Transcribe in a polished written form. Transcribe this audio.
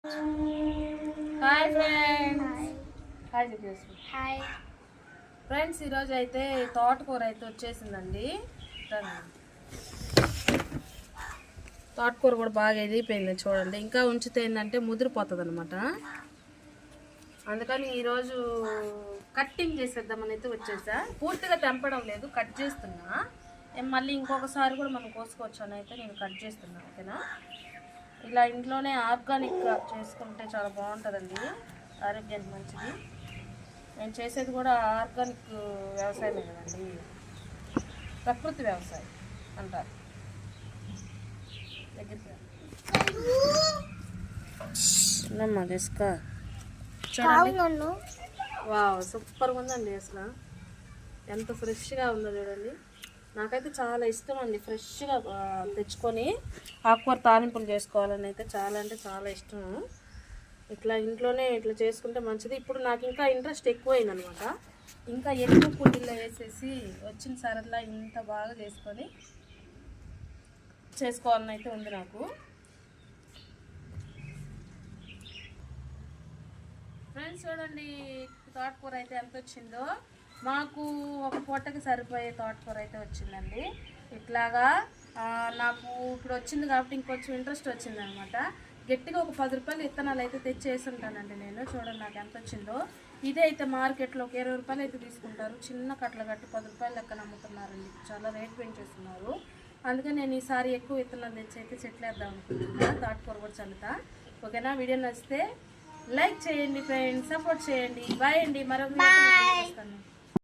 Hi friends. Hi చెప్పేసి. Hi friends, ఈరోజు అయితే తోటకూర అయితే వచ్చేసిందండి. తోటకూర కూడా బాగా ఎదిగిపోయింది చూడండి. ఇంకా ఉంచితే ఏంటంటే ముదిరిపోతుంది అనమాట. అందుకని ఈరోజు కట్టింగ్ చేసేద్దామని అయితే వచ్చేసా. పూర్తిగా తెంపడం లేదు, కట్ చేస్తున్నా. మళ్ళీ ఇంకొకసారి కూడా మనం కోసుకోవచ్చు అని అయితే నేను కట్ చేస్తున్నా. ఓకేనా? ఇలా ఇంట్లోనే ఆర్గానిక్గా చేసుకుంటే చాలా బాగుంటుందండి, ఆరోగ్యానికి మంచిది. నేను చేసేది కూడా ఆర్గానిక్ వ్యవసాయమే కదండి, ప్రకృతి వ్యవసాయం అంటారు. దగ్గరికి తీసుకో చూడండి. వావ్, సూపర్గా ఉందండి. అసలు ఎంత ఫ్రెష్గా ఉందో చూడండి. నాకైతే చాలా ఇష్టం అండి ఫ్రెష్గా తెచ్చుకొని ఆకుకూర తాలింపులు చేసుకోవాలని అయితే చాలా అంటే చాలా ఇష్టం. ఇట్లా ఇంట్లోనే ఇట్లా చేసుకుంటే మంచిది. ఇప్పుడు నాకు ఇంకా ఇంట్రెస్ట్ ఎక్కువైంది అనమాట. ఇంకా ఎక్కువ కుండీల్లో వేసేసి వచ్చిన సరలా ఇంత బాగా చేసుకోవాలని అయితే ఉంది నాకు. ఫ్రెండ్స్ చూడండి, తోటకూర అయితే ఎంత వచ్చిందో. మాకు ఒక పూటకి సరిపోయే తోటకూర అయితే వచ్చిందండి. ఇట్లాగా నాకు ఇప్పుడు వచ్చింది కాబట్టి ఇంకొంచెం ఇంట్రెస్ట్ వచ్చిందనమాట. గట్టిగా ఒక 10 రూపాయలు విత్తనాలు అయితే తెచ్చేసి ఉంటానండి నేను. చూడండి నాకు ఎంత వచ్చిందో. ఇదే అయితే మార్కెట్లో ఒక 20 రూపాయలు అయితే తీసుకుంటారు. చిన్న కట్టలు కట్టి 10 రూపాయలు లెక్కన అమ్ముతున్నారండి. చాలా రేట్ పెంచేస్తున్నారు. అందుకని నేను ఈసారి ఎక్కువ విత్తనాలు తెచ్చి అయితే చెట్లు వేద్దాం అనుకుంటున్నాను. తోటకూర కూడా చల్లుతా. ఓకేనా? వీడియో నచ్చితే లైక్ చేయండి ఫ్రెండ్స్, సపోర్ట్ చేయండి. బాయ్ అండి. మరొక